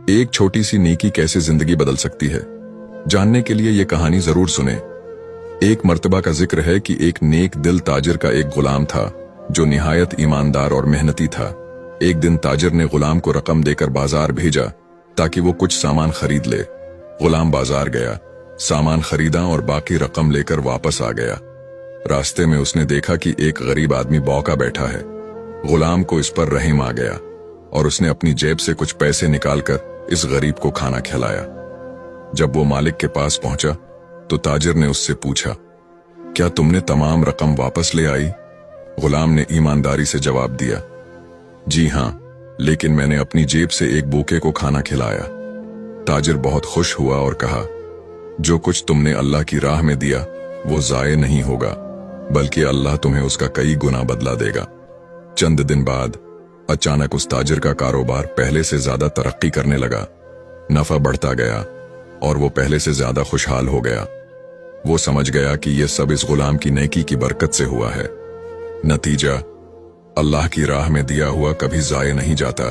एक छोटी सी नेकी कैसे जिंदगी बदल सकती है, जानने के लिए ये कहानी जरूर सुने। एक मर्तबा का जिक्र है कि एक नेक दिल ताजिर का एक गुलाम था जो निहायत ईमानदार और मेहनती था। एक दिन ताजिर ने गुलाम को रकम देकर बाजार भेजा ताकि वो कुछ सामान खरीद ले। गुलाम बाजार गया, सामान खरीदा और बाकी रकम लेकर वापस आ गया। रास्ते में उसने देखा कि एक गरीब आदमी बौका बैठा है। गुलाम को इस पर रहम आ गया और उसने अपनी जेब से कुछ पैसे निकालकर इस गरीब को खाना खिलाया। जब वो मालिक के पास पहुंचा तो ताजिर ने उससे पूछा, क्या तुमने तमाम रकम वापस ले आई? गुलाम ने ईमानदारी से जवाब दिया, जी हां, लेकिन मैंने अपनी जेब से एक भूखे को खाना खिलाया। ताजिर बहुत खुश हुआ और कहा, जो कुछ तुमने अल्लाह की राह में दिया वो जाये नहीं होगा, बल्कि अल्लाह तुम्हें उसका कई गुना बदला देगा। चंद दिन बाद अचानक उस ताजिर का कारोबार पहले से ज्यादा तरक्की करने लगा। नफा बढ़ता गया और वो पहले से ज्यादा खुशहाल हो गया। वो समझ गया कि ये सब इस गुलाम की नेकी की बरकत से हुआ है। नतीजा, अल्लाह की राह में दिया हुआ कभी जाये नहीं जाता।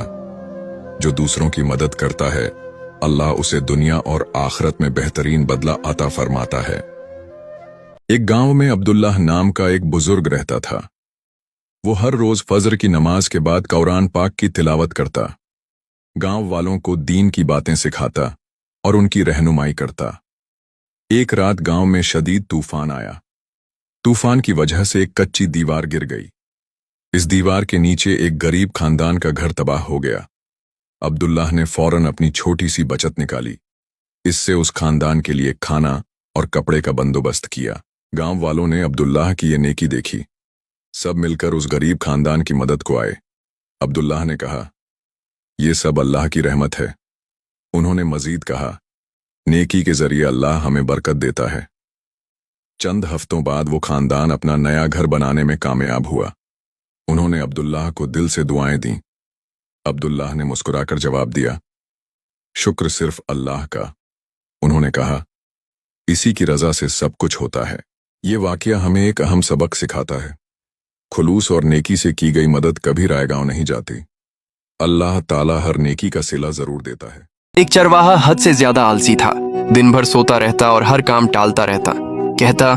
जो दूसरों की मदद करता है, अल्लाह उसे दुनिया और आखिरत में बेहतरीन बदला अता फरमाता है। एक गांव में अब्दुल्लाह नाम का एक बुजुर्ग रहता था। वो हर रोज फजर की नमाज के बाद कुरान पाक की तिलावत करता, गांव वालों को दीन की बातें सिखाता और उनकी रहनुमाई करता। एक रात गांव में शदीद तूफान आया। तूफान की वजह से एक कच्ची दीवार गिर गई। इस दीवार के नीचे एक गरीब खानदान का घर तबाह हो गया। अब्दुल्लाह ने फौरन अपनी छोटी सी बचत निकाली। इससे उस खानदान के लिए खाना और कपड़े का बंदोबस्त किया। गांव वालों ने अब्दुल्लाह की ये नेकी देखी। सब मिलकर उस गरीब खानदान की मदद को आए। अब्दुल्लाह ने कहा, ये सब अल्लाह की रहमत है। उन्होंने मजीद कहा, नेकी के जरिए अल्लाह हमें बरकत देता है। चंद हफ्तों बाद वो खानदान अपना नया घर बनाने में कामयाब हुआ। उन्होंने अब्दुल्लाह को दिल से दुआएं दी। अब्दुल्लाह ने मुस्कुराकर जवाब दिया, शुक्र सिर्फ अल्लाह का। उन्होंने कहा, इसी की रजा से सब कुछ होता है। ये वाकया हमें एक अहम सबक सिखाता है, खुलूस और नेकी से की गई मदद कभी रायगांव नहीं जाती। अल्लाह ताला हर नेकी का सिला जरूर देता है। एक चरवाहा हद से ज्यादा आलसी था। दिन भर सोता रहता और हर काम टालता रहता। कहता,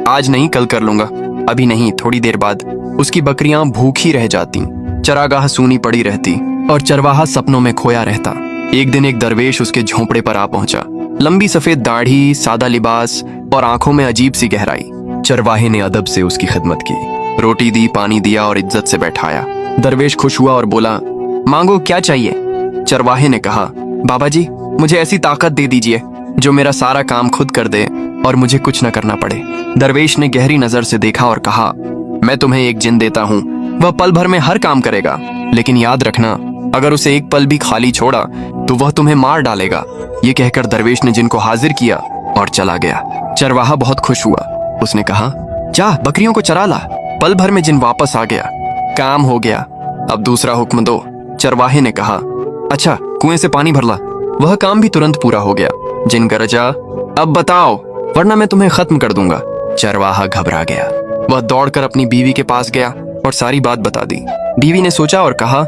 आज नहीं कल कर लूंगा, अभी नहीं थोड़ी देर बाद। उसकी बकरियां भूखी रह जाती, चरागाह सूनी पड़ी रहती और चरवाहा सपनों में खोया रहता। एक दिन एक दरवेश उसके झोंपड़े पर आ पहुंचा। लंबी सफेद दाढ़ी, सादा लिबास और आंखों में अजीब सी गहराई। चरवाहे ने अदब से उसकी खिदमत की, रोटी दी, पानी दिया और इज्जत से बैठाया। दरवेश खुश हुआ और बोला, मांगो क्या चाहिए? चरवाहे ने कहा, बाबा जी, मुझे ऐसी ताकत दे दीजिए जो मेरा सारा काम खुद कर दे और मुझे कुछ न करना पड़े। दरवेश ने गहरी नजर से देखा और कहा, मैं तुम्हें एक जिन देता हूँ, वह पल भर में हर काम करेगा, लेकिन याद रखना, अगर उसे एक पल भी खाली छोड़ा तो वह तुम्हें मार डालेगा। ये कहकर दरवेश ने जिन को हाजिर किया और चला गया। चरवाहा बहुत खुश हुआ। उसने कहा, जा बकरियों को चरा ला। पल भर में जिन वापस आ गया। काम हो गया, अब दूसरा हुक्म दो। चरवाहे ने कहा, अच्छा, कुएं से पानी भर ला। वह काम भी तुरंत पूरा हो गया। जिन गरजा, अब बताओ, वरना मैं तुम्हें खत्म कर दूंगा। चरवाहा घबरा गया। वह दौड़कर अपनी बीवी के पास गया और सारी बात बता दी। बीवी ने सोचा और कहा,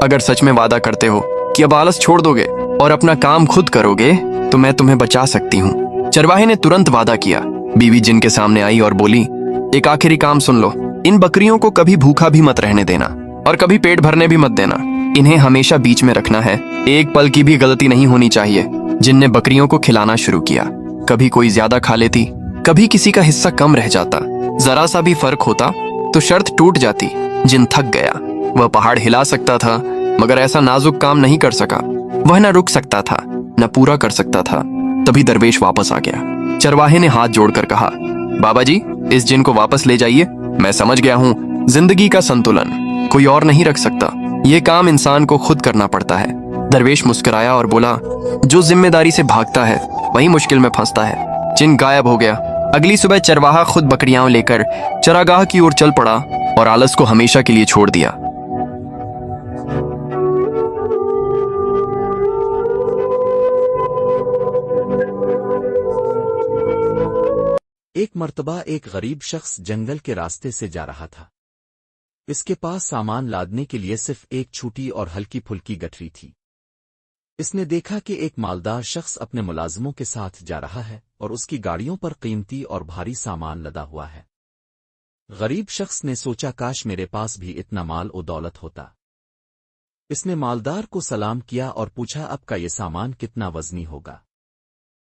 अगर सच में वादा करते हो कि अब आलस छोड़ दोगे और अपना काम खुद करोगे तो मैं तुम्हें बचा सकती हूँ। चरवाहे ने तुरंत वादा किया। बीवी जिन के सामने आई और बोली, एक आखिरी काम सुन लो। इन बकरियों को कभी भूखा भी मत रहने देना और कभी पेट भरने भी मत देना। इन्हें हमेशा बीच में रखना है। एक पल की भी गलती नहीं होनी चाहिए। जिन ने बकरियों को खिलाना शुरू किया। कभी कोई ज्यादा खा लेती, कभी किसी का हिस्सा कम रह जाता। जरा सा भी फर्क होता तो शर्त टूट जाती। जिन थक गया। वह पहाड़ हिला सकता था, मगर ऐसा नाजुक काम नहीं कर सका। वह न रुक सकता था, न पूरा कर सकता था। तभी दरवेश वापस आ गया। चरवाहे ने हाथ जोड़कर कहा, बाबा जी, इस जिन को वापस ले जाइए। मैं समझ गया हूँ, जिंदगी का संतुलन कोई और नहीं रख सकता। ये काम इंसान को खुद करना पड़ता है। दरवेश मुस्कुराया और बोला, जो जिम्मेदारी से भागता है वही मुश्किल में फंसता है। जिन गायब हो गया। अगली सुबह चरवाहा खुद बकरियां लेकर चरागाह की ओर चल पड़ा और आलस को हमेशा के लिए छोड़ दिया। एक मर्तबा एक गरीब शख्स जंगल के रास्ते से जा रहा था। इसके पास सामान लादने के लिए सिर्फ एक छोटी और हल्की फुल्की गठरी थी। اس نے دیکھا کہ ایک مالدار شخص اپنے ملازموں کے ساتھ جا رہا ہے اور اس کی گاڑیوں پر قیمتی اور بھاری سامان لدا ہوا ہے۔ غریب شخص نے سوچا کاش میرے پاس بھی اتنا مال و دولت ہوتا۔ اس نے مالدار کو سلام کیا اور پوچھا اب کا یہ سامان کتنا وزنی ہوگا؟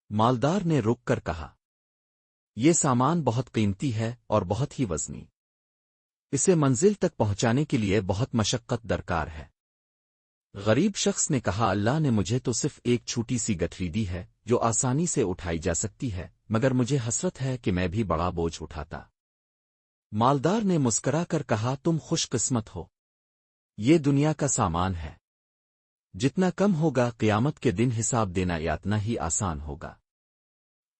مالدار نے رک کر کہا یہ سامان بہت قیمتی ہے اور بہت ہی وزنی، اسے منزل تک پہنچانے کے لیے بہت مشقت درکار ہے۔ غریب شخص نے کہا اللہ نے مجھے تو صرف ایک چھوٹی سی گٹھری دی ہے جو آسانی سے اٹھائی جا سکتی ہے، مگر مجھے حسرت ہے کہ میں بھی بڑا بوجھ اٹھاتا۔ مالدار نے مسکرا کر کہا تم خوش قسمت ہو، یہ دنیا کا سامان ہے، جتنا کم ہوگا قیامت کے دن حساب دینا اتنا ہی آسان ہوگا۔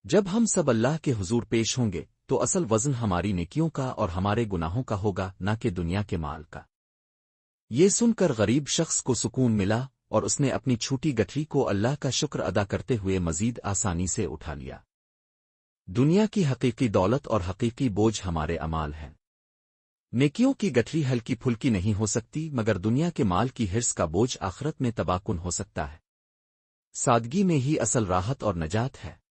جب ہم سب اللہ کے حضور پیش ہوں گے تو اصل وزن ہماری نیکیوں کا اور ہمارے گناہوں کا ہوگا، نہ کہ دنیا کے مال کا۔ یہ سن کر غریب شخص کو سکون ملا اور اس نے اپنی چھوٹی گٹھری کو اللہ کا شکر ادا کرتے ہوئے مزید آسانی سے اٹھا لیا۔ دنیا کی حقیقی دولت اور حقیقی بوجھ ہمارے اعمال ہیں۔ نیکیوں کی گٹھری ہلکی پھلکی نہیں ہو سکتی، مگر دنیا کے مال کی ہرس کا بوجھ آخرت میں تباہ کن ہو سکتا ہے۔ سادگی میں ہی اصل راحت اور نجات ہے۔